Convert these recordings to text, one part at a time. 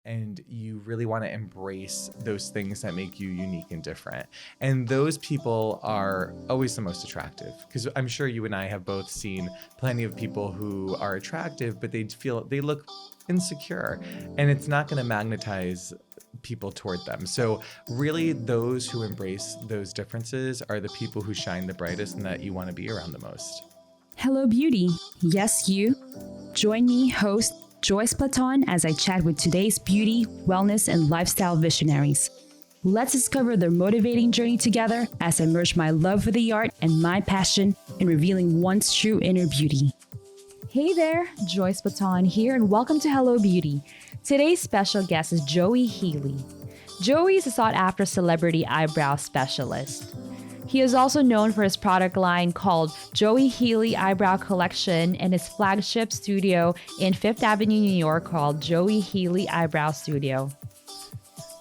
and you really want to embrace those things that make you unique and different. And those people are always the most attractive, because I'm sure you and I have both seen plenty of people who are attractive, but they look insecure, and it's not going to magnetize people toward them. So really, those who embrace those differences are the people who shine the brightest and that you want to be around the most. Hello, beauty. Yes, you. Join me, host Joyce Platon, as I chat with today's beauty, wellness, and lifestyle visionaries. Let's discover their motivating journey together as I merge my love for the art and my passion in revealing one's true inner beauty. Hey there, Joyce Platon here, and welcome to Hello Beauty. Today's special guest is Joey Healy. Joey is a sought-after celebrity eyebrow specialist. He is also known for his product line called Joey Healy Eyebrow Collection and his flagship studio in Fifth Avenue, New York called Joey Healy Eyebrow Studio.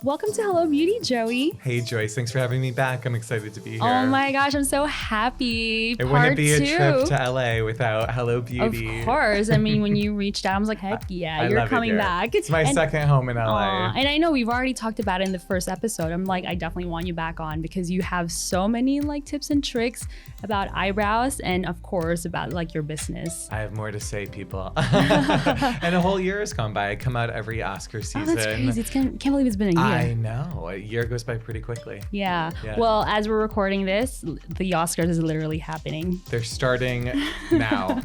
Welcome to Hello Beauty, Joey. Hey, Joyce. Thanks for having me back. I'm excited to be here. Oh my gosh, I'm so happy. It wouldn't be a trip to LA without Hello Beauty. Of course. I mean, when you reached out, I was like, heck yeah, you're coming back. It's my second home in LA. And I know we've already talked about it in the first episode. I'm like, I definitely want you back on because you have so many like tips and tricks about eyebrows and of course about like your business. I have more to say, people. And a whole year has gone by. I come out every Oscar season. Oh, that's crazy. Can't believe it's been a year. I know. A year goes by pretty quickly. Yeah. Well, as we're recording this, the Oscars is literally happening. They're starting now.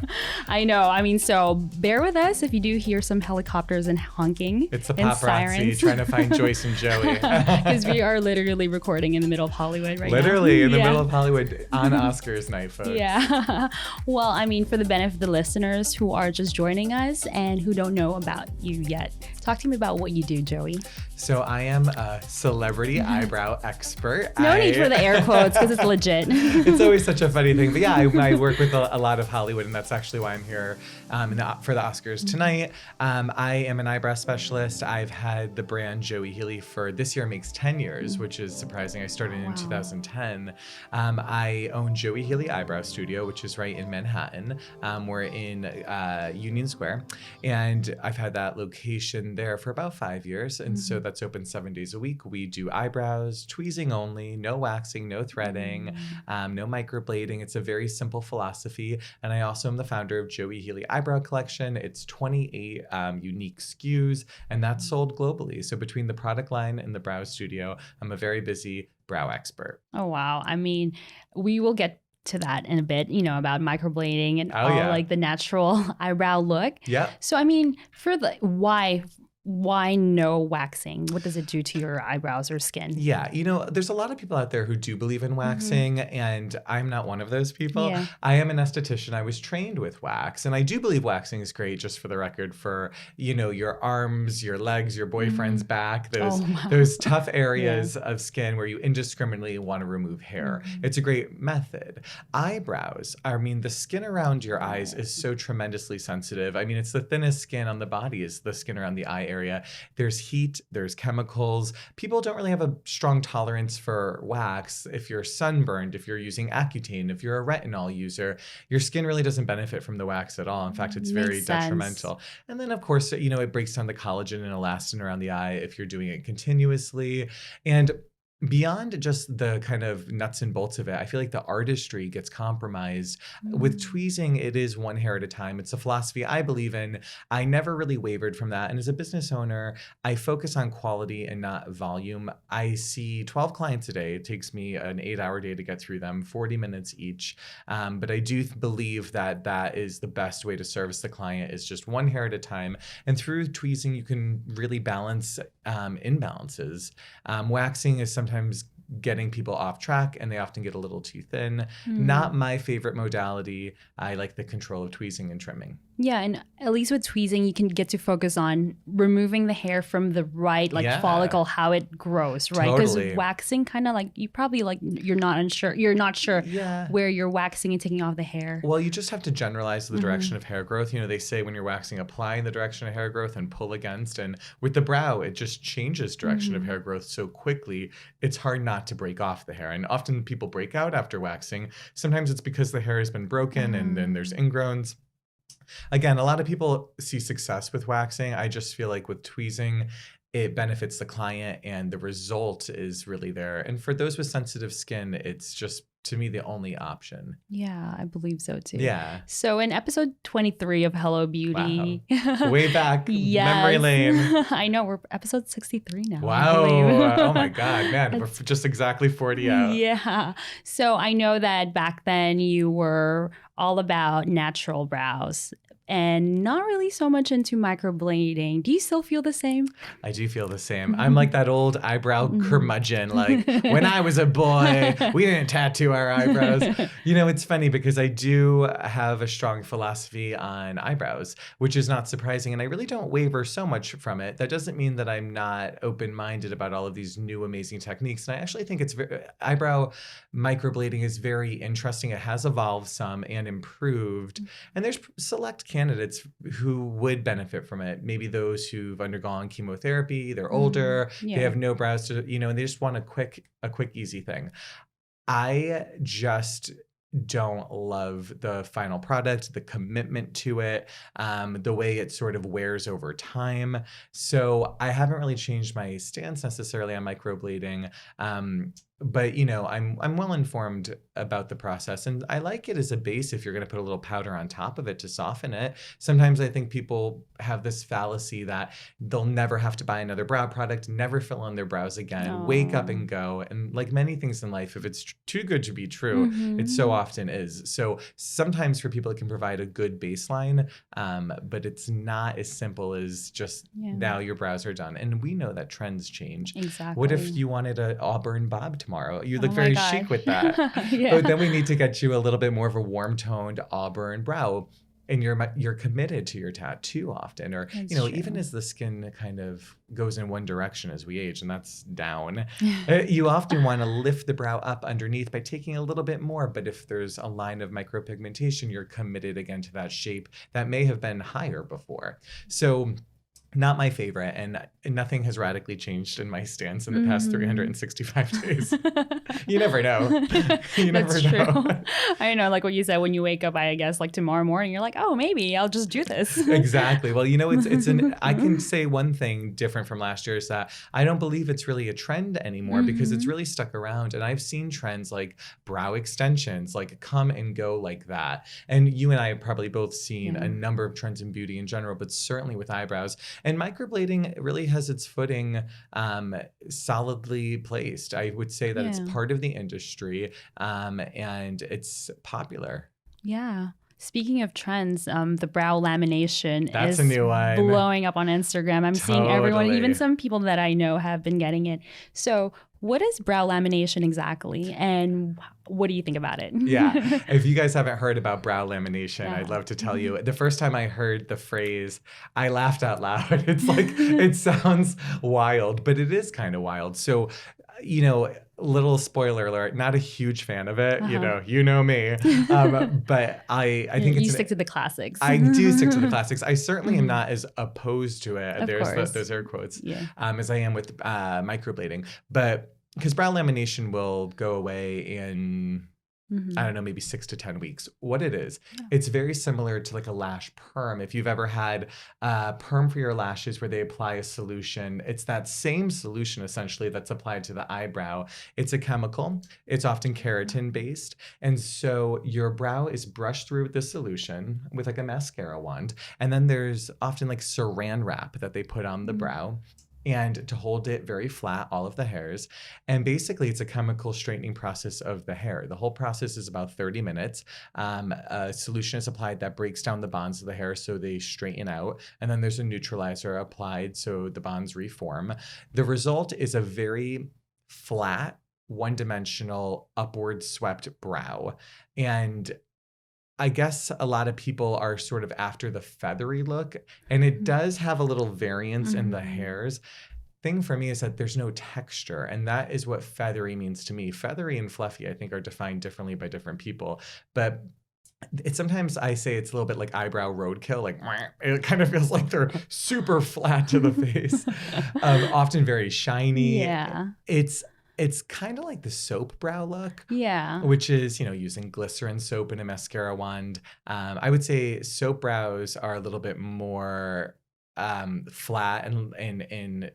I know. I mean, so bear with us if you do hear some helicopters and honking. It's the paparazzi trying to find Joyce and Joey. Because we are literally recording in the middle of Hollywood right now. Literally in the middle of Hollywood on Oscars night, folks. Yeah. Well, I mean, for the benefit of the listeners who are just joining us and who don't know about you yet, talk to me about what you do, Joey. So I am a celebrity eyebrow expert. No need for the air quotes because it's legit. It's always such a funny thing. But yeah, I work with a lot of Hollywood, and that's actually why I'm here for the Oscars tonight. I am an eyebrow specialist. I've had the brand Joey Healy for this year makes 10 years, which is surprising. I started in 2010. I own Joey Healy Eyebrow Studio, which is right in Manhattan. We're in Union Square, and I've had that location there for about 5 years. And so that's open 7 days a week. We do eyebrows, tweezing only, no waxing, no threading, no microblading. It's a very simple philosophy. And I also am the founder of Joey Healy Eyebrow Collection. It's 28 unique SKUs, and that's sold globally. So between the product line and the brow studio, I'm a very busy brow expert. Oh, wow. I mean, we will get to that in a bit, about microblading and like the natural eyebrow look. Yeah. So, I mean, for the why no waxing? What does it do to your eyebrows or skin? Yeah, there's a lot of people out there who do believe in waxing, and I'm not one of those people. Yeah. I am an esthetician. I was trained with wax, and I do believe waxing is great, just for the record, for, your arms, your legs, your boyfriend's back, those tough areas of skin where you indiscriminately want to remove hair. It's a great method. Eyebrows, the skin around your eyes is so tremendously sensitive. It's the thinnest skin on the body is the skin around the eye area. There's heat, there's chemicals. People don't really have a strong tolerance for wax. If you're sunburned, if you're using Accutane, if you're a retinol user, your skin really doesn't benefit from the wax at all. In fact, it's very detrimental. And then of course, it breaks down the collagen and elastin around the eye if you're doing it continuously. And beyond just the kind of nuts and bolts of it, I feel like the artistry gets compromised. With tweezing, it is one hair at a time. It's a philosophy I believe in. I never really wavered from that. And as a business owner, I focus on quality and not volume. I see 12 clients a day. It takes me an 8-hour day to get through them, 40 minutes each. But I do believe that that is the best way to service the client, is just one hair at a time. And through tweezing, you can really balance imbalances. Waxing is sometimes getting people off track, and they often get a little too thin. Not my favorite modality. I like the control of tweezing and trimming. Yeah, and at least with tweezing, you can get to focus on removing the hair from the right follicle, how it grows, right? Because waxing kind of you probably you're not sure where you're waxing and taking off the hair. Well, you just have to generalize the direction of hair growth. They say when you're waxing, apply in the direction of hair growth and pull against. And with the brow, it just changes direction of hair growth so quickly, it's hard not to break off the hair. And often people break out after waxing. Sometimes it's because the hair has been broken and then there's ingrowns. Again, a lot of people see success with waxing. I just feel like with tweezing, it benefits the client and the result is really there. And for those with sensitive skin, it's just, to me, the only option. Yeah, I believe so too. Yeah. So in episode 23 of Hello Beauty. Wow. Way back, yes. memory lane. I know, we're episode 63 now. Wow. Oh my God, man. We're just exactly 40 out. Yeah. So I know that back then you were all about natural brows and not really so much into microblading. Do you still feel the same? I do feel the same. I'm like that old eyebrow curmudgeon. Like when I was a boy, we didn't tattoo our eyebrows. You know, it's funny because I do have a strong philosophy on eyebrows, which is not surprising. And I really don't waver so much from it. That doesn't mean that I'm not open-minded about all of these new amazing techniques. And I actually think eyebrow microblading is very interesting. It has evolved some and improved. And there's select candidates who would benefit from it. Maybe those who've undergone chemotherapy, they're older, they have no brows to, you know, and they just want a quick, easy thing. I just don't love the final product, the commitment to it, the way it sort of wears over time. So I haven't really changed my stance necessarily on microblading. But you know, I'm well informed about the process, and I like it as a base if you're going to put a little powder on top of it to soften it. Sometimes I think people have this fallacy that they'll never have to buy another brow product, never fill in their brows again, wake up and go. And like many things in life, if it's too good to be true, it so often is. So sometimes for people it can provide a good baseline, but it's not as simple as just now your brows are done. And we know that trends change. Exactly. What if you wanted an auburn bob tomorrow? You look very chic with that. But then we need to get you a little bit more of a warm toned auburn brow, and you're committed to your tattoo often, or that's you know, true. even as the skin kind of goes in one direction as we age, and that's down, you often want to lift the brow up underneath by taking a little bit more. But if there's a line of micropigmentation, you're committed again to that shape that may have been higher before. So not my favorite, and nothing has radically changed in my stance in the past 365 days. You never know. You never know. True. I know, like what you said, when you wake up, I guess, like tomorrow morning, you're like, oh, maybe I'll just do this. Exactly. Well, you know, I can say one thing different from last year is that I don't believe it's really a trend anymore because it's really stuck around. And I've seen trends like brow extensions, like come and go like that. And you and I have probably both seen a number of trends in beauty in general, but certainly with eyebrows. And microblading really has its footing solidly placed. I would say that it's part of the industry, and it's popular. Yeah. Speaking of trends, the brow lamination That's is a new one. blowing up on Instagram. I'm seeing everyone, even some people that I know have been getting it. So what is brow lamination exactly, and what do you think about it? Yeah. If you guys haven't heard about brow lamination, I'd love to tell you. The first time I heard the phrase, I laughed out loud. It's like, it sounds wild, but it is kind of wild. So, you know, little spoiler alert, not a huge fan of it. You know me. But I think you stick to the classics. I do stick to the classics. I certainly am not as opposed to it. There's those air quotes. As I am with microblading. But because brow lamination will go away in, I don't know, maybe 6 to 10 weeks. What it is, it's very similar to like a lash perm. If you've ever had perm for your lashes where they apply a solution, it's that same solution essentially that's applied to the eyebrow. It's a chemical. It's often keratin based. And so your brow is brushed through with the solution with like a mascara wand. And then there's often like saran wrap that they put on the brow, and to hold it very flat, all of the hairs. And basically it's a chemical straightening process of the hair. The whole process is about 30 minutes. A solution is applied that breaks down the bonds of the hair so they straighten out. And then there's a neutralizer applied so the bonds reform. The result is a very flat, one-dimensional, upward swept brow. And I guess a lot of people are sort of after the feathery look, and it does have a little variance in the hairs. Thing for me is that there's no texture, and that is what feathery means to me. Feathery and fluffy, I think, are defined differently by different people, but sometimes I say it's a little bit like eyebrow roadkill, like it kind of feels like they're super flat to the face, often very shiny. Yeah. It's kind of like the soap brow look, which is, you know, using glycerin soap and a mascara wand. I would say soap brows are a little bit more flat and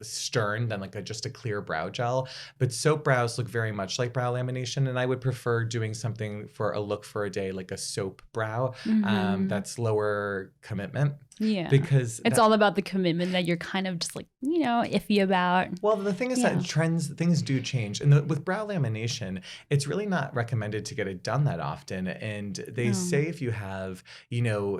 stern than like just a clear brow gel. But soap brows look very much like brow lamination, and I would prefer doing something for a look for a day, like a soap brow, that's lower commitment. Yeah. Because it's all about the commitment that you're kind of just like, iffy about. Well, the thing is that things do change. And with brow lamination, it's really not recommended to get it done that often. And they say if you have,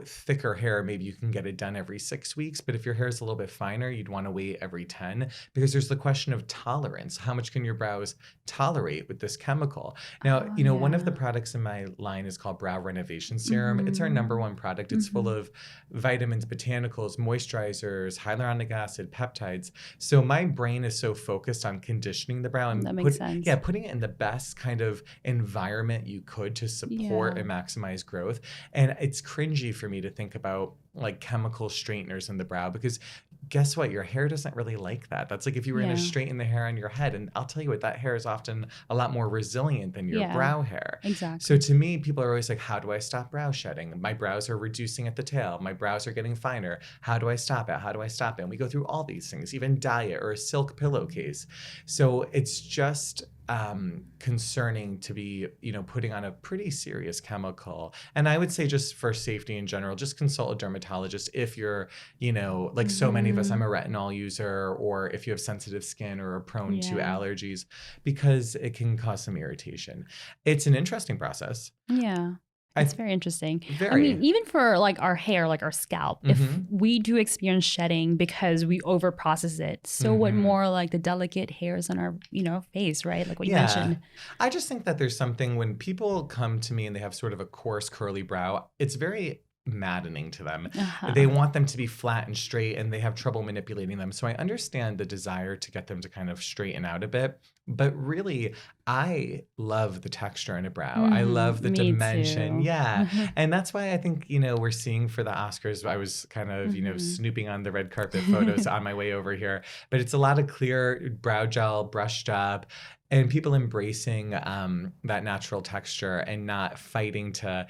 thicker hair, maybe you can get it done every 6 weeks. But if your hair is a little bit finer, you'd want to wait every 10, because there's the question of tolerance. How much can your brows tolerate with this chemical? Now, one of the products in my line is called Brow Renovation Serum. It's our #1 product. It's full of vitamins, botanicals, moisturizers, hyaluronic acid, peptides. So my brain is so focused on conditioning the brow and that makes sense. Yeah, putting it in the best kind of environment you could to support and maximize growth. And it's cringy for me to think about like chemical straighteners in the brow, because guess what? Your hair doesn't really like that. That's like if you were going to straighten the hair on your head. And I'll tell you what, that hair is often a lot more resilient than your brow hair. Exactly. So to me, people are always like, how do I stop brow shedding? My brows are reducing at the tail. My brows are getting finer. How do I stop it? How do I stop it? And we go through all these things, even diet or a silk pillowcase. So it's just concerning to be, putting on a pretty serious chemical. And I would say, just for safety in general, just consult a dermatologist if you're, like so many of us, I'm a retinol user, or if you have sensitive skin or are prone to allergies, because it can cause some irritation. It's an interesting process. Yeah. It's very interesting. Very. I mean, even for like our hair, like our scalp, if we do experience shedding because we over process it, so what more like the delicate hairs on our, face, right? Like what you mentioned. I just think that there's something when people come to me and they have sort of a coarse, curly brow, it's very maddening to them. They want them to be flat and straight, and they have trouble manipulating them. So I understand the desire to get them to kind of straighten out a bit. But really, I love the texture in a brow. I love the dimension. Too. Yeah. And that's why I think, we're seeing for the Oscars, I was kind of, snooping on the red carpet photos on my way over here. But it's a lot of clear brow gel, brushed up, and people embracing that natural texture and not fighting to,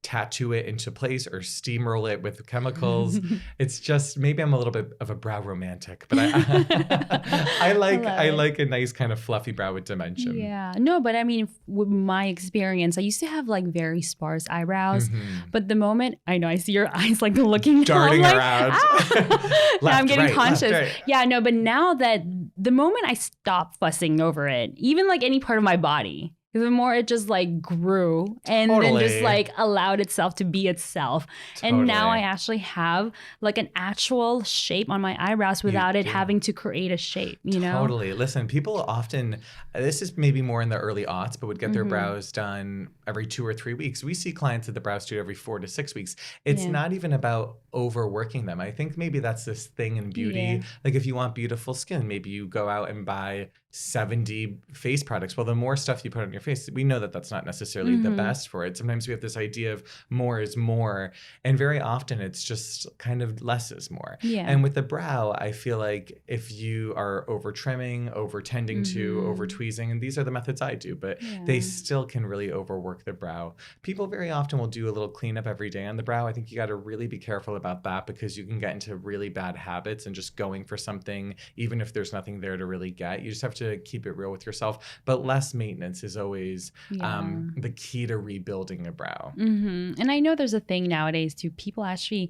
tattoo it into place or steamroll it with chemicals. It's just, maybe I'm a little bit of a brow romantic, but I like a nice kind of fluffy brow with dimension. Yeah. No, but I mean, with my experience, I used to have like very sparse eyebrows, but the moment, I know I see your eyes like looking darting around. Left, now I'm getting conscious. Left, right. Yeah, no, but now that the moment I stop fussing over it, even like any part of my body, the more it just like grew and then just like allowed itself to be itself. And now I actually have like an actual shape on my eyebrows without it having to create a shape, Totally. Listen, people often, this is maybe more in the early aughts, but would get their brows done every 2 or 3 weeks. We see clients at the Brow Studio every 4 to 6 weeks. It's not even about overworking them. I think maybe that's this thing in beauty. Yeah. Like if you want beautiful skin, maybe you go out and buy 70 face products. Well, the more stuff you put on your face, we know that that's not necessarily the best for it. Sometimes we have this idea of more is more, and very often it's just kind of less is more. Yeah. And with the brow, I feel like if you are over trimming, over tending to, over tweezing, and these are the methods I do, but they still can really overwork the brow. People very often will do a little cleanup every day on the brow. I think you got to really be careful about that, because you can get into really bad habits and just going for something, even if there's nothing there to really get. You just have to keep it real with yourself. But less maintenance is always the key to rebuilding a brow. And I know there's a thing nowadays too. People actually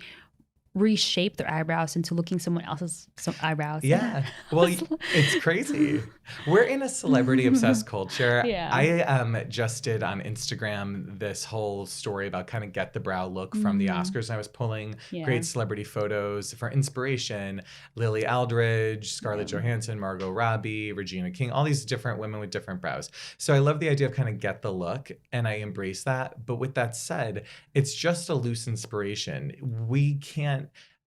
reshape their eyebrows into looking someone else's eyebrows. Yeah. Well, it's crazy. We're in a celebrity obsessed culture. Yeah. I just did on Instagram this whole story about kind of get the brow look from the Oscars. And I was pulling great celebrity photos for inspiration. Lily Aldridge, Scarlett Johansson, Margot Robbie, Regina King, all these different women with different brows. So I love the idea of kind of get the look, and I embrace that. But with that said, it's just a loose inspiration. We can't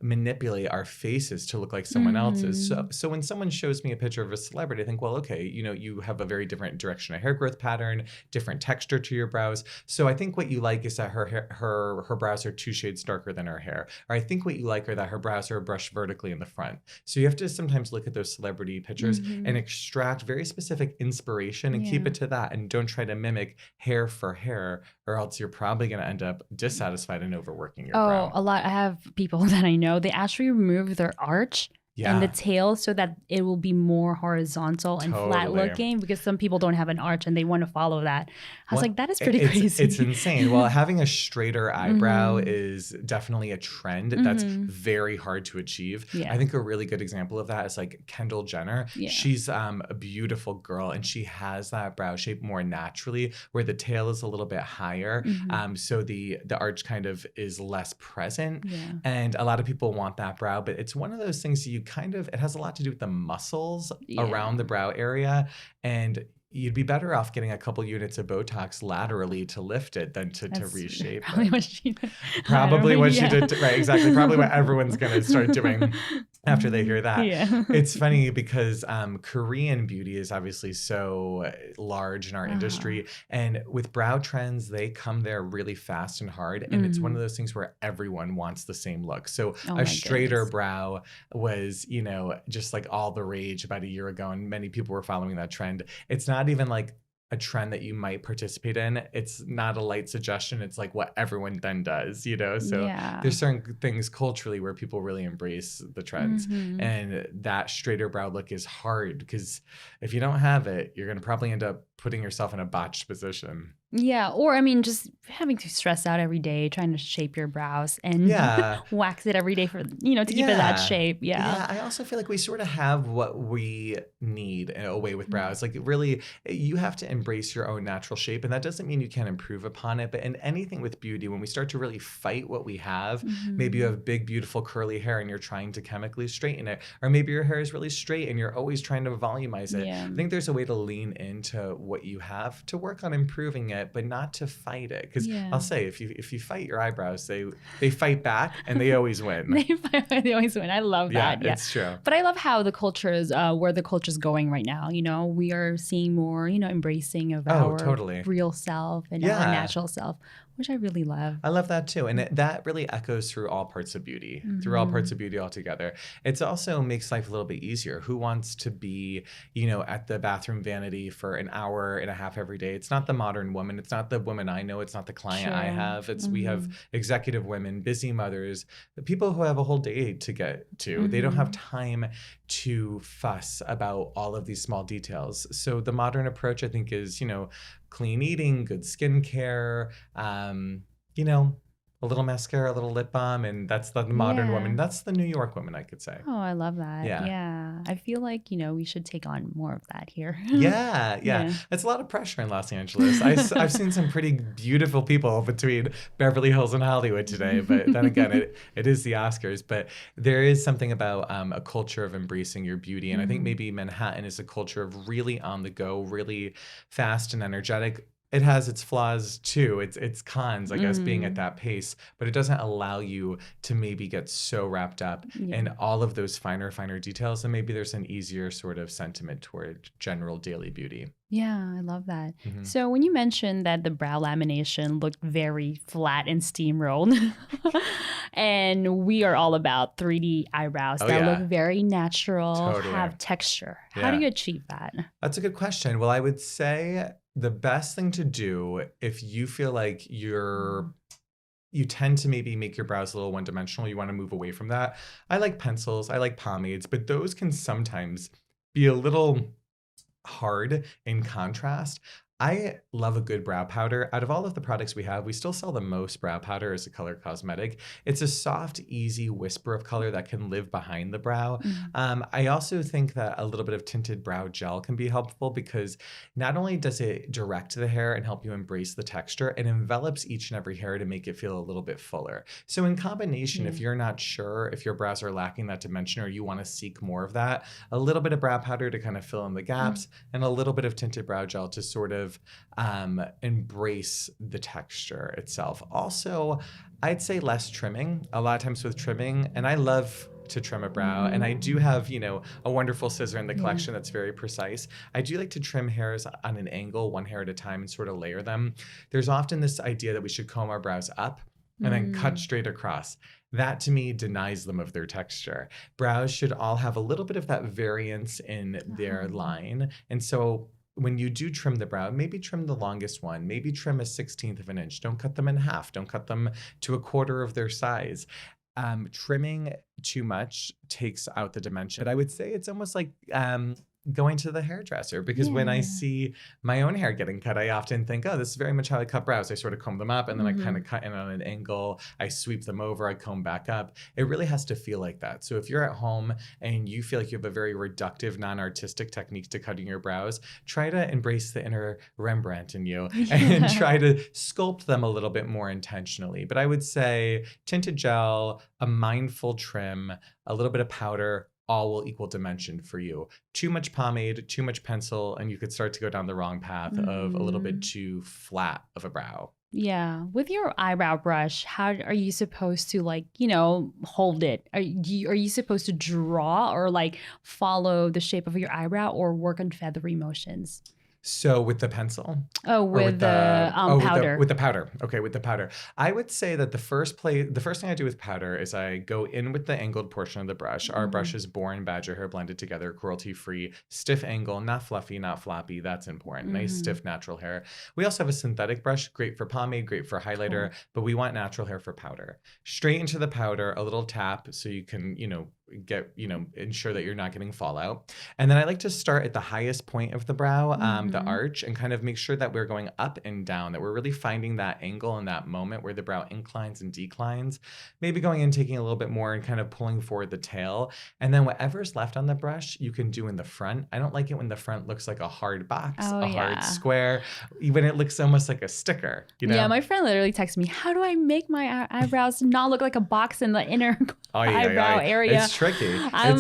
manipulate our faces to look like someone else's. So when someone shows me a picture of a celebrity, I think, well, okay, you have a very different direction of hair growth pattern, different texture to your brows. So I think what you like is that her brows are 2 shades darker than her hair. Or I think what you like are that her brows are brushed vertically in the front. So you have to sometimes look at those celebrity pictures and extract very specific inspiration and keep it to that. And don't try to mimic hair for hair, or else you're probably going to end up dissatisfied and overworking your brow. A lot. I have people that I know, they actually remove their arch and the tail so that it will be more horizontal and flat looking, because some people don't have an arch and they want to follow that. I was like, that is pretty crazy. It's insane. Well, having a straighter eyebrow is definitely a trend that's very hard to achieve. I think a really good example of that is like Kendall Jenner. She's a beautiful girl and she has that brow shape more naturally where the tail is a little bit higher. So the arch kind of is less present. And a lot of people want that brow, but it's one of those things it has a lot to do with the muscles around the brow area. And you'd be better off getting a couple units of Botox laterally to lift it than to reshape probably it. What she did. Probably what she did. Right, exactly. Probably what everyone's going to start doing after they hear that. It's funny because Korean beauty is obviously so large in our industry. And with brow trends, they come there really fast and hard. And it's one of those things where everyone wants the same look. So a straighter brow was, just like all the rage about a year ago. And many people were following that trend. It's not even like a trend that you might participate in. It's not a light suggestion. It's like what everyone then does, So there's certain things culturally where people really embrace the trends. And that straighter brow look is hard because if you don't have it, you're going to probably end up putting yourself in a botched position. Yeah, or just having to stress out every day trying to shape your brows and wax it every day for to keep it that shape. Yeah, I also feel like we sort of have what we need in a way with brows. Like really, you have to embrace your own natural shape, and that doesn't mean you can't improve upon it. But in anything with beauty, when we start to really fight what we have, maybe you have big, beautiful curly hair and you're trying to chemically straighten it, or maybe your hair is really straight and you're always trying to volumize it. I think there's a way to lean into what you have to work on improving it, but not to fight it. Because I'll say, if you fight your eyebrows, they fight back and they always win. They always win. I love that. Yeah, it's true. But I love how the culture is, where the culture is going right now. We are seeing more, embracing of our real self and our natural self, which I really love. I love that too. And that really echoes through all parts of beauty, through all parts of beauty altogether. It also makes life a little bit easier. Who wants to be, at the bathroom vanity for an hour and a half every day? It's not the modern woman. It's not the woman I know. It's not the client I have. We have executive women, busy mothers, the people who have a whole day to get to. They don't have time to fuss about all of these small details. So the modern approach, I think, is, clean eating, good skincare, a little mascara, a little lip balm, and that's the modern woman. That's the New York woman, I could say. Oh, I love that. Yeah. I feel like, we should take on more of that here. Yeah. It's a lot of pressure in Los Angeles. I've seen some pretty beautiful people between Beverly Hills and Hollywood today, but then again, it is the Oscars. But there is something about a culture of embracing your beauty. And I think maybe Manhattan is a culture of really on the go, really fast and energetic. It has its flaws too. It's cons, I guess, being at that pace, but it doesn't allow you to maybe get so wrapped up in all of those finer details. And maybe there's an easier sort of sentiment toward general daily beauty. Yeah, I love that. So when you mentioned that the brow lamination looked very flat and steamrolled, and we are all about 3D eyebrows that look very natural, have texture. How do you achieve that? That's a good question. Well, I would say the best thing to do if you feel like you tend to maybe make your brows a little one-dimensional, you want to move away from that. I like pencils, I like pomades, but those can sometimes be a little hard in contrast. I love a good brow powder. Out of all of the products we have, we still sell the most brow powder as a color cosmetic. It's a soft, easy whisper of color that can live behind the brow. I also think that a little bit of tinted brow gel can be helpful because not only does it direct the hair and help you embrace the texture, it envelops each and every hair to make it feel a little bit fuller. So in combination, if you're not sure if your brows are lacking that dimension or you want to seek more of that, a little bit of brow powder to kind of fill in the gaps and a little bit of tinted brow gel to sort of embrace the texture itself. Also, I'd say less trimming. A lot of times with trimming, and I love to trim a brow, and I do have, a wonderful scissor in the collection that's very precise. I do like to trim hairs on an angle, one hair at a time, and sort of layer them. There's often this idea that we should comb our brows up and then cut straight across. That to me denies them of their texture. Brows should all have a little bit of that variance in their line. And so when you do trim the brow, maybe trim the longest one, maybe trim a 1/16 of an inch. Don't cut them in half. Don't cut them to a quarter of their size. Trimming too much takes out the dimension. But I would say it's almost like going to the hairdresser, because when I see my own hair getting cut, I often think, oh, this is very much how I cut brows. I sort of comb them up and then I kind of cut in on an angle. I sweep them over, I comb back up. It really has to feel like that. So if you're at home and you feel like you have a very reductive, non-artistic technique to cutting your brows, try to embrace the inner Rembrandt in you and try to sculpt them a little bit more intentionally. But I would say tinted gel, a mindful trim, a little bit of powder, all will equal dimension for you. Too much pomade, too much pencil, and you could start to go down the wrong path of a little bit too flat of a brow. Yeah. With your eyebrow brush, how are you supposed to, like, you know, hold it? Are you supposed to draw or like follow the shape of your eyebrow or work on feathery motions? So with the pencil? Oh, with the powder. With the powder. Okay, with the powder. I would say that the first thing I do with powder is I go in with the angled portion of the brush. Our brush is boar badger hair blended together, cruelty-free, stiff angle, not fluffy, not floppy. That's important. Nice, stiff, natural hair. We also have a synthetic brush, great for pomade, great for highlighter, but we want natural hair for powder. Straight into the powder, a little tap so you can, ensure that you're not getting fallout. And then I like to start at the highest point of the brow, the arch, and kind of make sure that we're going up and down, that we're really finding that angle in that moment where the brow inclines and declines. Maybe going in, taking a little bit more and kind of pulling forward the tail. And then whatever's left on the brush, you can do in the front. I don't like it when the front looks like a hard box, hard square, when it looks almost like a sticker, you know? Yeah, my friend literally texted me, how do I make my eyebrows not look like a box in the inner eyebrow area? It's tricky. I'm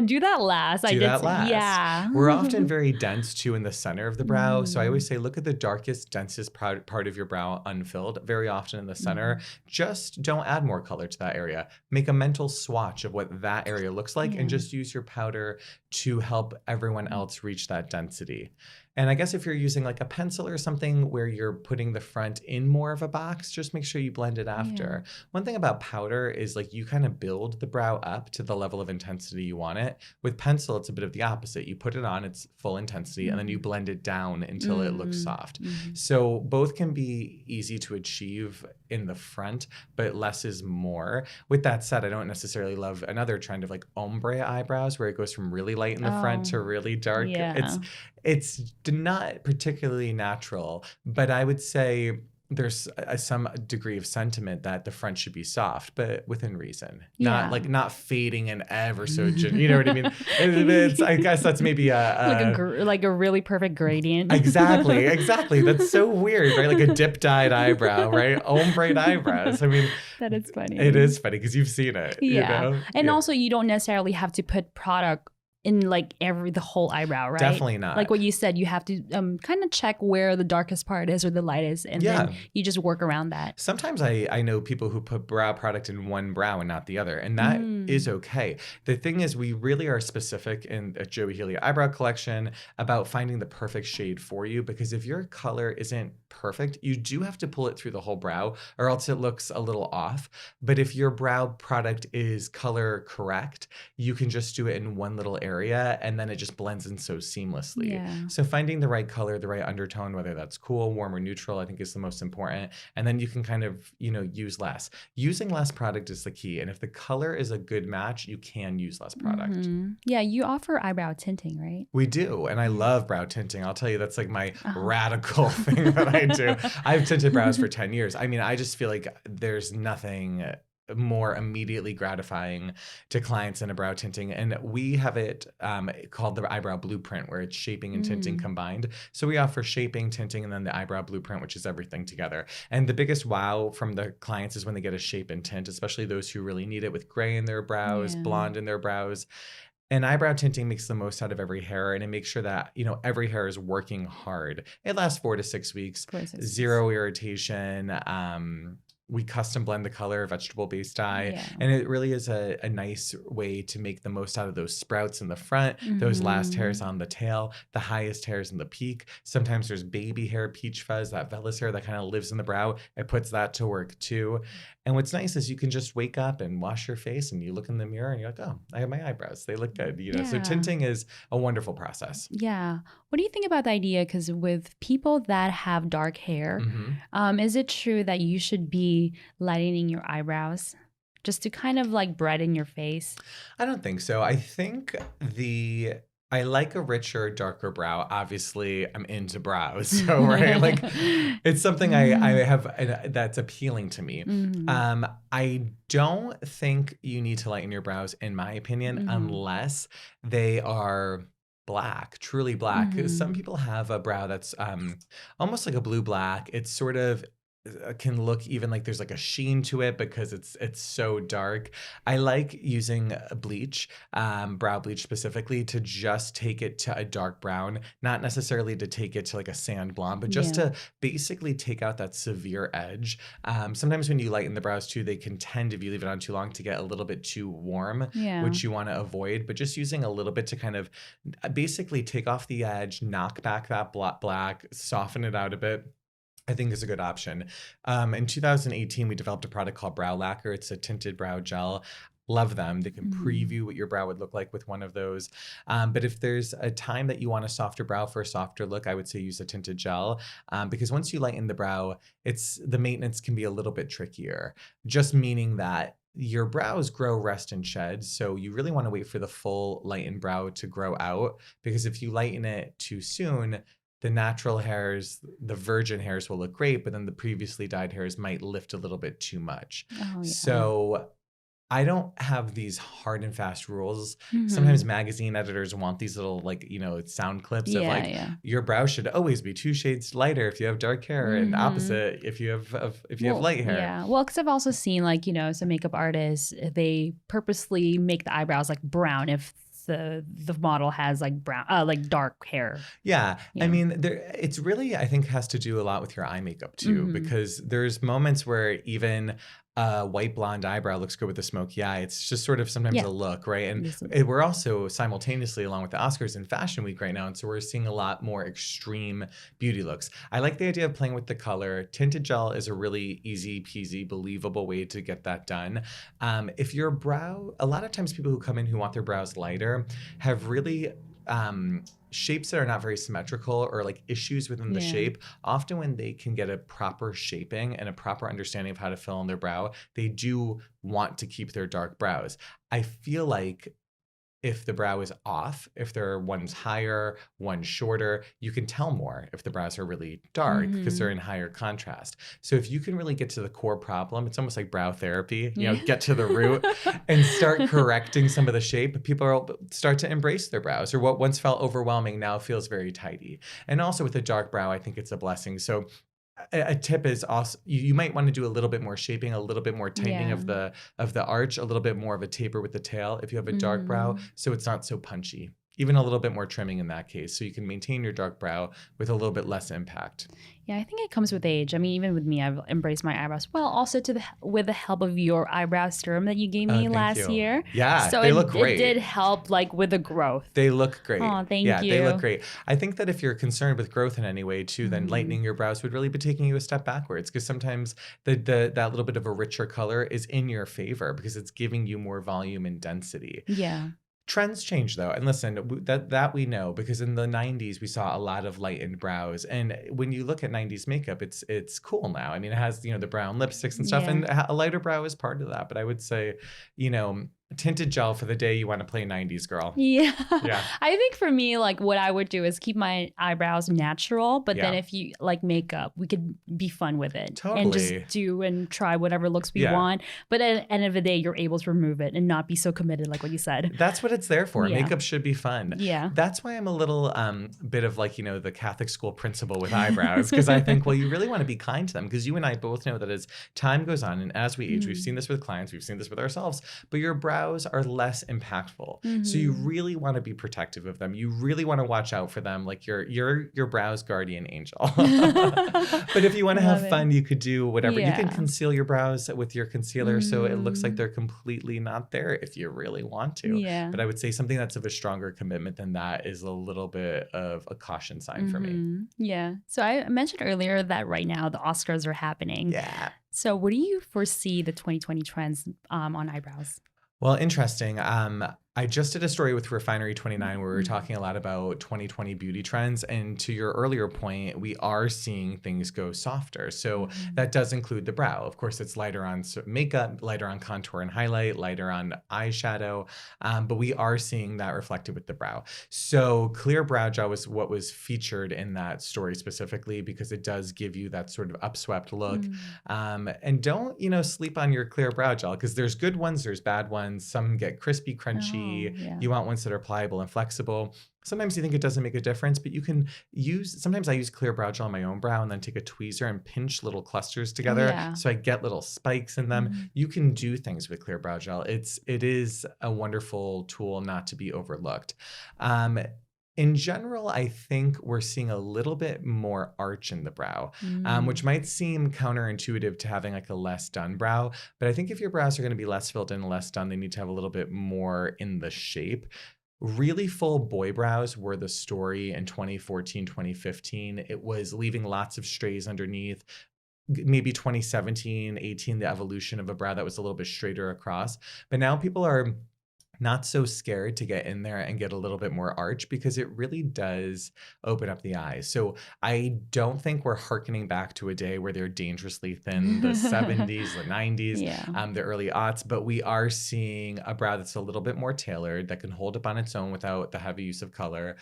do that last. Do that last. Yeah. We're often very dense too in the center of the brow. So I always say, look at the darkest, densest part of your brow unfilled, very often in the center. Just don't add more color to that area. Make a mental swatch of what that area looks like and just use your powder to help everyone else reach that density. And I guess if you're using like a pencil or something where you're putting the front in more of a box, just make sure you blend it after. One thing about powder is like you kind of build the brow up to the level of intensity you want it. With pencil, it's a bit of the opposite. You put it on its full intensity and then you blend it down until it looks soft. So both can be easy to achieve in the front, but less is more. With that said, I don't necessarily love another trend of like ombre eyebrows where it goes from really light in the front to really dark. It's not particularly natural, but I would say there's some degree of sentiment that the front should be soft, but within reason. Not fading and ever so, you know what I mean? I guess that's maybe like a really perfect gradient. Exactly. That's so weird, right? Like a dip dyed eyebrow, right? Ombre eyebrows. I mean, that is funny. It is funny because you've seen it. Yeah. You know? And also you don't necessarily have to put product in like the whole eyebrow, right? Definitely not. Like what you said, you have to kind of check where the darkest part is or the lightest, and then you just work around that. Sometimes I know people who put brow product in one brow and not the other, and that is okay. The thing is, we really are specific in a Joey Healy Eyebrow Collection about finding the perfect shade for you, because if your color isn't perfect, you do have to pull it through the whole brow or else it looks a little off. But if your brow product is color correct, you can just do it in one little area and then it just blends in so seamlessly. So finding the right color, the right undertone, whether that's cool, warm, or neutral, I think is the most important. And then you can kind of, use less. Using less product is the key. And if the color is a good match, you can use less product. Yeah, you offer eyebrow tinting, right? We do. And I love brow tinting. I'll tell you, that's like my radical thing that I do. I've tinted brows for 10 years. I mean, I just feel like there's nothing more immediately gratifying to clients than a brow tinting. And we have it called the eyebrow blueprint, where it's shaping and tinting combined. So we offer shaping, tinting, and then the eyebrow blueprint, which is everything together. And the biggest wow from the clients is when they get a shape and tint, especially those who really need it, with gray in their brows, blonde in their brows. And eyebrow tinting makes the most out of every hair, and it makes sure that, every hair is working hard. It lasts 4 to 6 weeks, zero irritation. We custom blend the color, vegetable-based dye, and it really is a nice way to make the most out of those sprouts in the front, those last hairs on the tail, the highest hairs in the peak. Sometimes there's baby hair, peach fuzz, that vellus hair that kind of lives in the brow. It puts that to work too. And what's nice is you can just wake up and wash your face and you look in the mirror and you're like, oh, I have my eyebrows. They look good. So tinting is a wonderful process. Yeah. What do you think about the idea? Because with people that have dark hair, is it true that you should be lightening your eyebrows just to kind of like brighten your face? I don't think so. I think I like a richer, darker brow. Obviously, I'm into brows, so right, like it's something I have that's appealing to me. I don't think you need to lighten your brows, in my opinion, unless they are black, truly black. Some people have a brow that's almost like a blue black. It's sort of can look even like there's like a sheen to it because it's so dark. I like using a bleach, brow bleach specifically, to just take it to a dark brown, not necessarily to take it to like a sand blonde, but just to basically take out that severe edge. Sometimes when you lighten the brows too, they can tend, if you leave it on too long, to get a little bit too warm, which you want to avoid. But just using a little bit to kind of basically take off the edge, knock back that black, soften it out a bit, I think is a good option. In 2018, we developed a product called Brow Lacquer. It's a tinted brow gel. Love them. They can preview what your brow would look like with one of those. But if there's a time that you want a softer brow for a softer look, I would say use a tinted gel. Because once you lighten the brow, the maintenance can be a little bit trickier. Just meaning that your brows grow, rest, and shed. So you really want to wait for the full lightened brow to grow out. Because if you lighten it too soon, the natural hairs, the virgin hairs will look great, but then the previously dyed hairs might lift a little bit too much. So I don't have these hard and fast rules. Sometimes magazine editors want these little sound clips of your brow should always be 2 shades lighter if you have dark hair and opposite if you have light hair. Yeah, well, because I've also seen some makeup artists, they purposely make the eyebrows like brown if the model has like brown, like dark hair. Yeah. I mean, it's really, I think, has to do a lot with your eye makeup too, because there's moments where even a white blonde eyebrow looks good with a smoky eye. It's just sort of sometimes a look, right? And we're also simultaneously, along with the Oscars and Fashion Week right now, and so we're seeing a lot more extreme beauty looks. I like the idea of playing with the color. Tinted gel is a really easy peasy, believable way to get that done. If your brow, a lot of times people who come in who want their brows lighter have really shapes that are not very symmetrical or like issues within the shape. Often when they can get a proper shaping and a proper understanding of how to fill in their brow, they do want to keep their dark brows. I feel like if the brow is off, if one's higher, one's shorter, you can tell more if the brows are really dark because they're in higher contrast. So if you can really get to the core problem, it's almost like brow therapy, get to the root and start correcting some of the shape, people will start to embrace their brows, or what once felt overwhelming now feels very tidy. And also with a dark brow, I think it's a blessing. So a tip is also you might want to do a little bit more shaping, a little bit more tightening of the arch, a little bit more of a taper with the tail if you have a dark brow, so it's not so punchy. Even a little bit more trimming in that case, so you can maintain your dark brow with a little bit less impact. Yeah, I think it comes with age. I mean, even with me, I've embraced my eyebrows. Well, also with the help of your eyebrow serum that you gave me last year. Yeah, so they look great. It did help with the growth. They look great. Oh, thank you. Yeah, they look great. I think that if you're concerned with growth in any way too, then lightening your brows would really be taking you a step backwards, because sometimes that little bit of a richer color is in your favor because it's giving you more volume and density. Yeah. Trends change though, and listen, that we know, because in the 90s we saw a lot of lightened brows, and when you look at 90s makeup, it's cool now. I mean, it has the brown lipsticks and stuff, and a lighter brow is part of that. But I would say, tinted gel for the day you want to play 90s girl. Yeah. I think for me, what I would do is keep my eyebrows natural, but then if you like makeup, we could be fun with it. Totally. And just do and try whatever looks we want. But at the end of the day, you're able to remove it and not be so committed, like what you said. That's what it's there for. Makeup should be fun. Yeah. That's why I'm a little bit of the Catholic school principle with eyebrows, because I think, well, you really want to be kind to them, because you and I both know that as time goes on and as we age, we've seen this with clients, we've seen this with ourselves, but your brows are less impactful. So you really want to be protective of them. You really want to watch out for them, like your brow's guardian angel. But if you want to have fun, you could do whatever. You can conceal your brows with your concealer so it looks like they're completely not there if you really want to. But I would say something that's of a stronger commitment than that is a little bit of a caution sign for me. Yeah. So I mentioned earlier that right now the Oscars are happening. Yeah. So what do you foresee the 2020 trends on eyebrows? Well, interesting. I I just did a story with Refinery 29 where we were talking a lot about 2020 beauty trends. And to your earlier point, we are seeing things go softer. So that does include the brow. Of course, it's lighter on makeup, lighter on contour and highlight, lighter on eyeshadow. But we are seeing that reflected with the brow. So clear brow gel was what was featured in that story specifically because it does give you that sort of upswept look. And don't, sleep on your clear brow gel because there's good ones, there's bad ones. Some get crispy, crunchy. You want ones that are pliable and flexible. Sometimes you think it doesn't make a difference, but you can sometimes I use clear brow gel on my own brow and then take a tweezer and pinch little clusters together so I get little spikes in them. You can do things with clear brow gel. It is a wonderful tool not to be overlooked. In general, I think we're seeing a little bit more arch in the brow, which might seem counterintuitive to having like a less done brow. But I think if your brows are going to be less filled in, less done, they need to have a little bit more in the shape. Really full boy brows were the story in 2014, 2015. It was leaving lots of strays underneath. Maybe 2017, 18, the evolution of a brow that was a little bit straighter across. But now people are not so scared to get in there and get a little bit more arch because it really does open up the eyes. So I don't think we're hearkening back to a day where they're dangerously thin, the 70s, the 90s, the early aughts, but we are seeing a brow that's a little bit more tailored that can hold up on its own without the heavy use of color.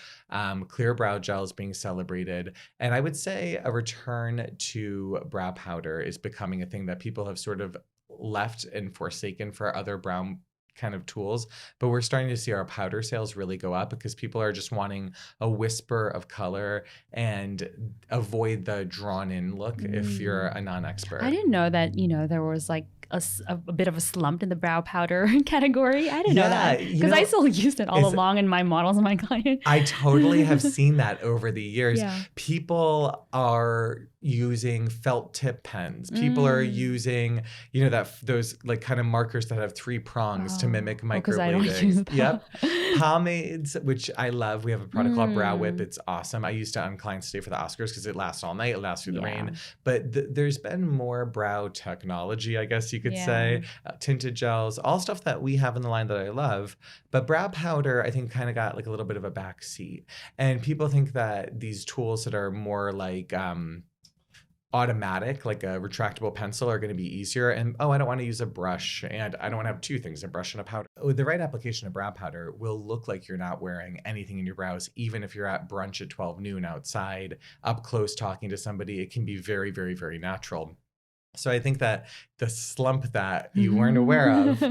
Clear brow gel is being celebrated. And I would say a return to brow powder is becoming a thing that people have sort of left and forsaken for other brow kind of tools, but we're starting to see our powder sales really go up because people are just wanting a whisper of color and avoid the drawn in look if you're a non-expert. I didn't know that, there was like a bit of a slump in the brow powder category. I didn't know that because I still used it all along in my models and my client. I totally have seen that over the years. People are using felt tip pens. People are using, those like kind of markers that have 3 prongs to mimic microblading. Because I don't use that. Yep. Pomades, which I love. We have a product called Brow Whip. It's awesome. I used it on clients today for the Oscars because it lasts all night. It lasts through the rain. But there's been more brow technology, I guess you could say. Tinted gels, all stuff that we have in the line that I love. But brow powder, I think, kind of got like a little bit of a back seat. And people think that these tools that are more like automatic, like a retractable pencil, are going to be easier. And I don't want to use a brush, and I don't want to have 2 things, a brush and a powder. The right application of brow powder will look like you're not wearing anything in your brows, even if you're at brunch at 12 noon outside, up close talking to somebody. It can be very, very, very natural. So I think that the slump that you weren't aware of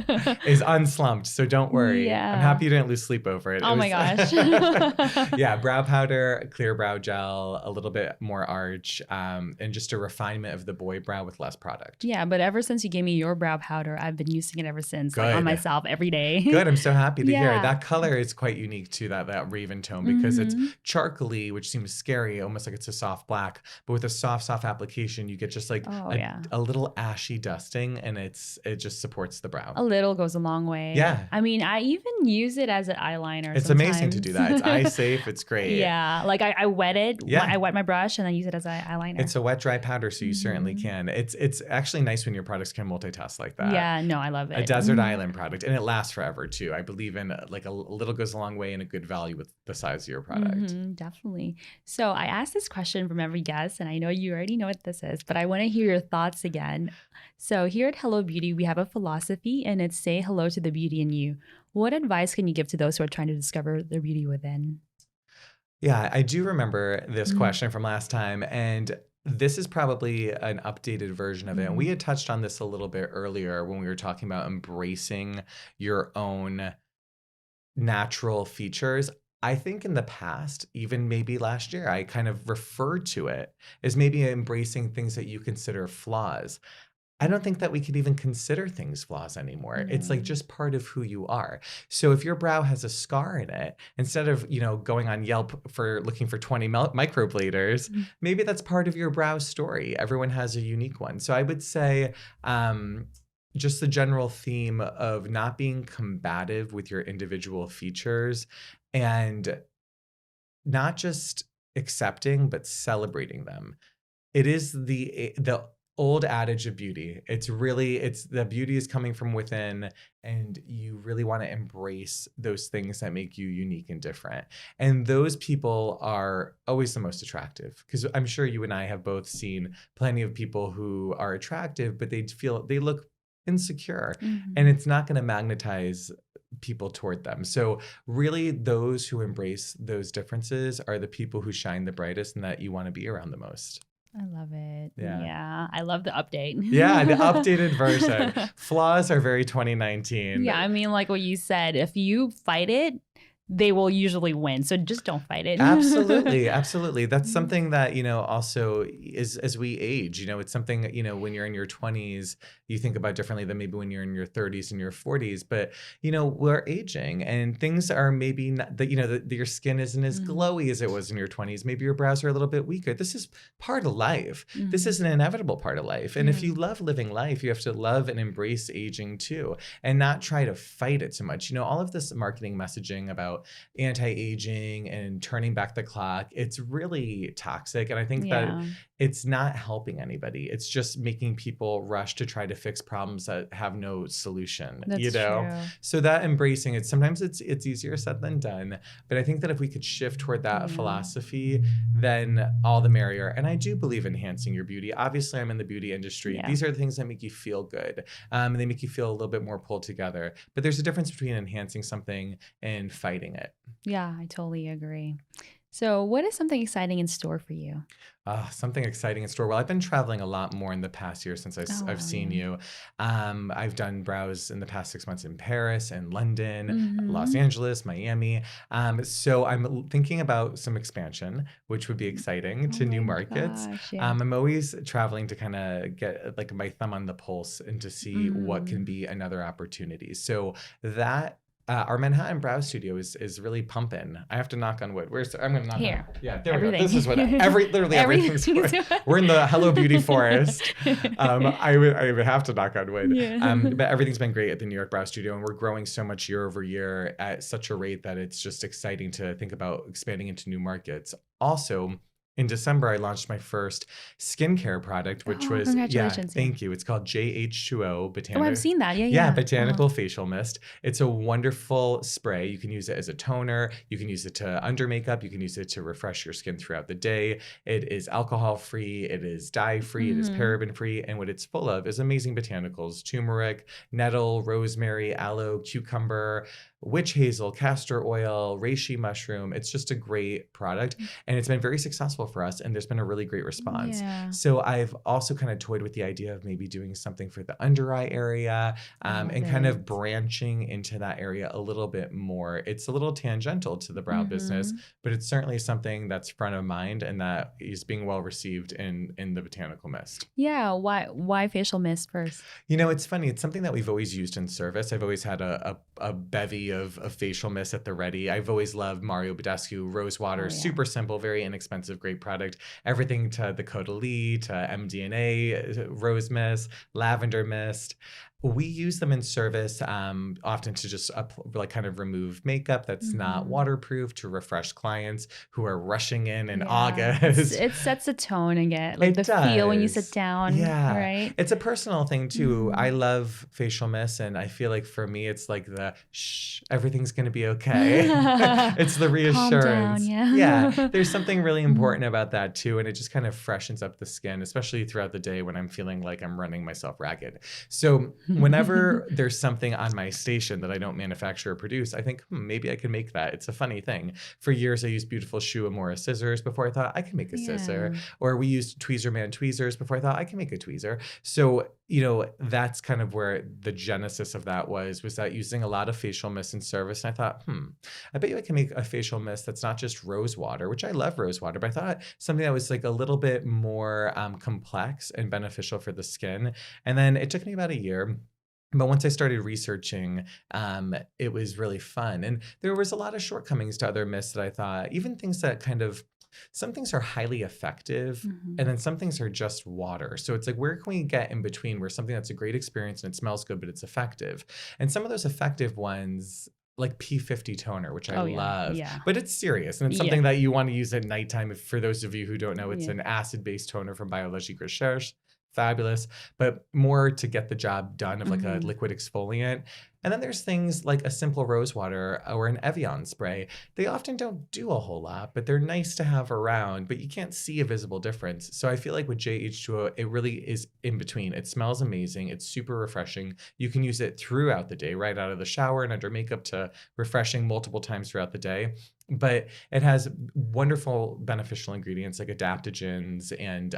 is unslumped. So don't worry. I'm happy you didn't lose sleep over it. My gosh. Brow powder, clear brow gel, a little bit more arch, and just a refinement of the boy brow with less product. Yeah, but ever since you gave me your brow powder, I've been using it ever since, like, on myself every day. Good. I'm so happy to hear it. That color is quite unique to that raven tone because it's charcoaly, which seems scary, almost like it's a soft black. But with a soft application, you get just like a little ashy dusting, and it just supports the brow. A little goes a long way. Yeah. I mean, I even use it as an eyeliner. It's amazing to do that. It's eye safe. It's great. Yeah. Like I wet it. Yeah. I wet my brush and I use it as an eyeliner. It's a wet, dry powder, so you certainly can. It's actually nice when your products can multitask like that. Yeah. No, I love it. A desert island product, and it lasts forever too. I believe in like a little goes a long way and a good value with the size of your product. Definitely. So I asked this question from every guest, and I know you already know what this is, but I want to hear your thoughts again. So here at Hello Beauty, we have a philosophy, and it's say hello to the beauty in you. What advice can you give to those who are trying to discover their beauty within? Yeah, I do remember this question from last time, and this is probably an updated version of it. And we had touched on this a little bit earlier when we were talking about embracing your own natural features. I think in the past, even maybe last year, I kind of referred to it as maybe embracing things that you consider flaws. I don't think that we could even consider things flaws anymore. It's like just part of who you are. So if your brow has a scar in it, instead of, going on Yelp for looking for 20 microbladers, maybe that's part of your brow story. Everyone has a unique one. So I would say just the general theme of not being combative with your individual features and not just accepting, but celebrating them. It is the old adage of beauty. It's the beauty is coming from within, and you really want to embrace those things that make you unique and different. And those people are always the most attractive, because I'm sure you and I have both seen plenty of people who are attractive, but they look insecure, and it's not going to magnetize people toward them. So really, those who embrace those differences are the people who shine the brightest and that you want to be around the most. I love it. Yeah. I love the update. Yeah, the updated version. Flaws are very 2019. Yeah, I mean, like what you said, if you fight it, they will usually win. So just don't fight it. Absolutely. Absolutely. That's something that, also is as we age, it's something, when you're in your 20s, you think about differently than maybe when you're in your 30s and your 40s. But, we're aging, and things are maybe not that, your skin isn't as glowy as it was in your 20s. Maybe your brows are a little bit weaker. This is part of life. This is an inevitable part of life. And if you love living life, you have to love and embrace aging too, and not try to fight it so much. All of this marketing messaging about anti-aging and turning back the clock, it's really toxic. And I think that it's not helping anybody. It's just making people rush to try to fix problems that have no solution. That's true. So that embracing it, sometimes it's easier said than done. But I think that if we could shift toward that philosophy, then all the merrier. And I do believe in enhancing your beauty. Obviously, I'm in the beauty industry. These are the things that make you feel good. And they make you feel a little bit more pulled together. But there's a difference between enhancing something and fighting it. Yeah, I totally agree. So what is something exciting in store for you? Something exciting in store. Well, I've been traveling a lot more in the past year since I've seen you. I've done brows in the past 6 months in Paris and London, Los Angeles, Miami. So I'm thinking about some expansion, which would be exciting to new markets. I'm always traveling to kind of get like my thumb on the pulse and to see what can be another opportunity. So that our Manhattan Brow Studio is really pumping. I have to knock on wood. I'm going to knock here. On. Yeah, there we go. This is what literally everything's we're in the Hello Beauty forest. I would have to knock on wood. Yeah. But everything's been great at the New York Brow Studio, and we're growing so much year over year at such a rate that it's just exciting to think about expanding into new markets. Also, in December, I launched my first skincare product, which was, thank you. It's called JH2O Botanical. Oh, I've seen that. Yeah. Botanical Facial Mist. It's a wonderful spray. You can use it as a toner. You can use it to under makeup. You can use it to refresh your skin throughout the day. It is alcohol-free. It is dye-free. It is paraben-free. And what it's full of is amazing botanicals: turmeric, nettle, rosemary, aloe, cucumber, witch hazel, castor oil, reishi mushroom. It's just a great product, and it's been very successful for us, and there's been a really great response. So I've also kind of toyed with the idea of maybe doing something for the under eye area, and kind of branching into that area a little bit more. It's a little tangential to the brow business, but it's certainly something that's front of mind and that is being well received in the botanical mist. Yeah, why facial mist first? It's funny. It's something that we've always used in service. I've always had a bevy of facial mist at the ready. I've always loved Mario Badescu rose water. Super simple, very inexpensive, great product. Everything to the Caudalie, to MDNA rose mist, lavender mist. We use them in service often to just kind of remove makeup that's not waterproof, to refresh clients who are rushing in August. It sets a tone again, like feel when you sit down. Yeah, right. It's a personal thing too. I love facial mist, and I feel like for me, it's like the shh, everything's gonna be okay. It's the reassurance. Calm down, There's something really important about that too, and it just kind of freshens up the skin, especially throughout the day when I'm feeling like I'm running myself ragged. So whenever there's something on my station that I don't manufacture or produce, I think, maybe I can make that. It's a funny thing. For years, I used beautiful Shu Uemura scissors before I thought I can make a scissor. Or we used Tweezer Man tweezers before I thought I can make a tweezer. So, that's kind of where the genesis of that was that using a lot of facial mist in service. And I thought, I bet you I can make a facial mist that's not just rose water, which I love rose water, but I thought something that was like a little bit more complex and beneficial for the skin. And then it took me about a year. But once I started researching, it was really fun. And there was a lot of shortcomings to other mists that I thought, even things that some things are highly effective, and then some things are just water. So it's like, where can we get in between where something that's a great experience and it smells good, but it's effective? And some of those effective ones, like P50 toner, which I love, but it's serious. And it's something that you want to use at nighttime. For those of you who don't know, it's an acid-based toner from Biologique Recherche. fabulous, but more to get the job done of like a liquid exfoliant. And then there's things like a simple rose water or an Evian spray. They often don't do a whole lot, but they're nice to have around, but you can't see a visible difference. So I feel like with JH2O, it really is in between. It smells amazing. It's super refreshing. You can use it throughout the day, right out of the shower and under makeup to refreshing multiple times throughout the day. But it has wonderful beneficial ingredients like adaptogens and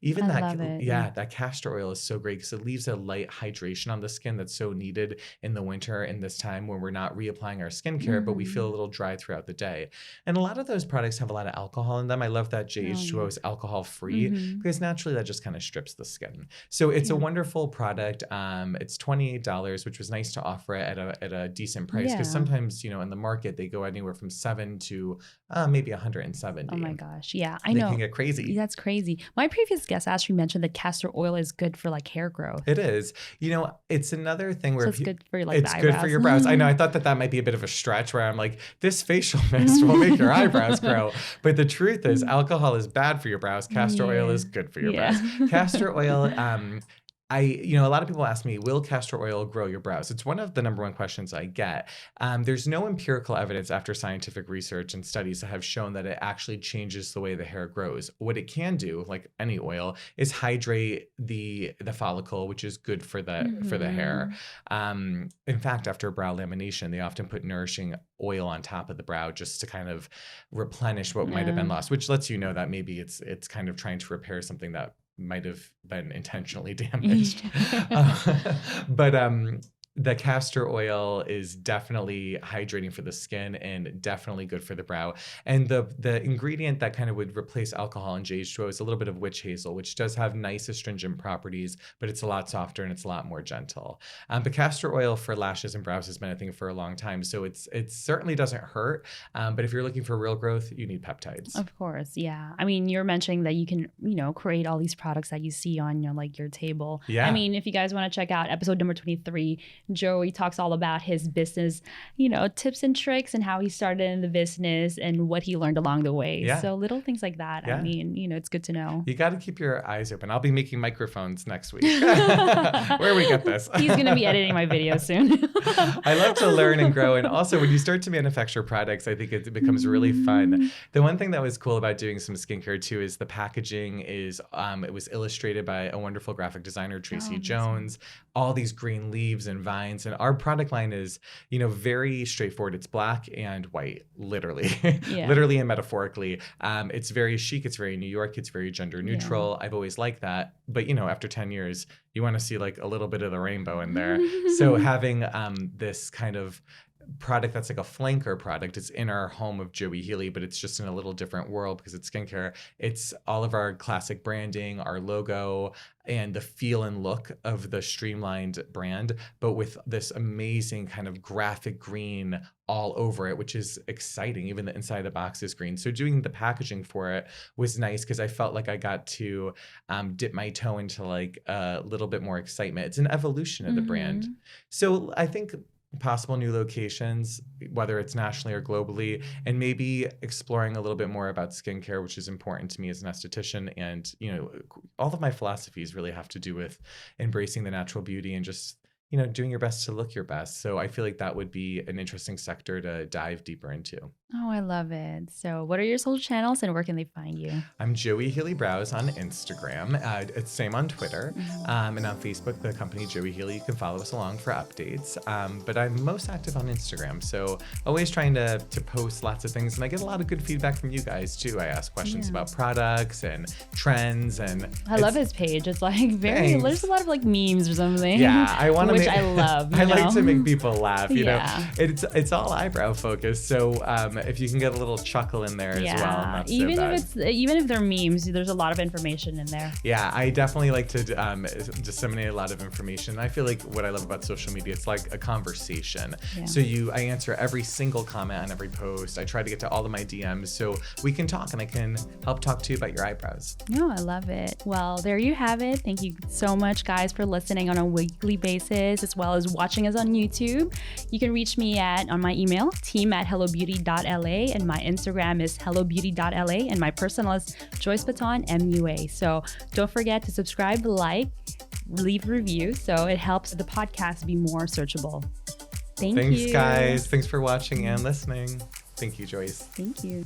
even that castor oil is so great because it leaves a light hydration on the skin that's so needed in the winter in this time when we're not reapplying our skincare, but we feel a little dry throughout the day. And a lot of those products have a lot of alcohol in them. I love that JH2O is alcohol free because naturally that just kind of strips the skin. So it's a wonderful product. It's $28, which was nice to offer it at a decent price because sometimes, in the market, they go anywhere from $7 to maybe $170. Oh my gosh. Yeah, I know. They can get crazy. That's crazy. My previous guest actually mentioned that castor oil is good for like hair growth. It is. It's another thing where it's good for like it's good for your brows. I know. I thought that might be a bit of a stretch where I'm like, this facial mist will make your eyebrows grow. But the truth is alcohol is bad for your brows. Castor oil is good for your brows. Castor oil, a lot of people ask me, will castor oil grow your brows? It's one of the number one questions I get. There's no empirical evidence after scientific research and studies that have shown that it actually changes the way the hair grows. What it can do, like any oil, is hydrate the follicle, which is good for the hair. In fact, after brow lamination, they often put nourishing oil on top of the brow just to kind of replenish what might have been lost, which lets you know that maybe it's kind of trying to repair something that might have been intentionally damaged. But the castor oil is definitely hydrating for the skin and definitely good for the brow. And the ingredient that kind of would replace alcohol in JH2O is a little bit of witch hazel, which does have nice astringent properties, but it's a lot softer and it's a lot more gentle. But castor oil for lashes and brows has been a thing for a long time. So it certainly doesn't hurt. But if you're looking for real growth, you need peptides. Of course. Yeah. I mean, you're mentioning that you can, create all these products that you see on your table. Yeah. I mean, if you guys want to check out episode number 23, Joey talks all about his business, tips and tricks and how he started in the business and what he learned along the way. Yeah. So little things like that. Yeah. I mean, it's good to know. You got to keep your eyes open. I'll be making microphones next week. Where we get this? He's going to be editing my video soon. I love to learn and grow. And also when you start to manufacture products, I think it becomes really fun. The one thing that was cool about doing some skincare too is the packaging is, it was illustrated by a wonderful graphic designer, Tracy Jones. All these green leaves and vines. And our product line is, very straightforward. It's black and white, literally, literally and metaphorically. It's very chic. It's very New York. It's very gender neutral. I've always liked that. But, after 10 years, you want to see like a little bit of the rainbow in there. So having this kind of product that's like a flanker product. It's in our home of Joey Healy, but it's just in a little different world because it's skincare. It's all of our classic branding, our logo, and the feel and look of the streamlined brand, but with this amazing kind of graphic green all over it, which is exciting. Even the inside of the box is green. So doing the packaging for it was nice because I felt like I got to dip my toe into like a little bit more excitement. It's an evolution of the brand. So I think possible new locations, whether it's nationally or globally, and maybe exploring a little bit more about skincare, which is important to me as an esthetician. And, all of my philosophies really have to do with embracing the natural beauty and just, doing your best to look your best. So I feel like that would be an interesting sector to dive deeper into. Oh, I love it. So what are your social channels and where can they find you? I'm Joey Healy Brows on Instagram. It's same on Twitter. And on Facebook, the company Joey Healy. You can follow us along for updates. But I'm most active on Instagram. So always trying to post lots of things. And I get a lot of good feedback from you guys too. I ask questions about products and trends. And I love his page. It's like there's a lot of like memes or something. Yeah, I want to which I love. I like to make people laugh, you know. It's all eyebrow focused. So if you can get a little chuckle in there as well, not so bad. Even if they're memes, there's a lot of information in there. Yeah, I definitely like to disseminate a lot of information. I feel like what I love about social media, it's like a conversation. Yeah. So I answer every single comment on every post. I try to get to all of my DMs so we can talk and I can help talk to you about your eyebrows. No, I love it. Well, there you have it. Thank you so much, guys, for listening on a weekly basis as well as watching us on YouTube. You can reach me on my email, team@hellobeauty.sk. hellobeauty.la, and my Instagram is hellobeauty.la, and my personal is Joyce Platon MUA. So don't forget to subscribe, like, leave review, so it helps the podcast be more searchable. Thanks, guys. Thanks for watching and listening. Thank you, Joyce. Thank you.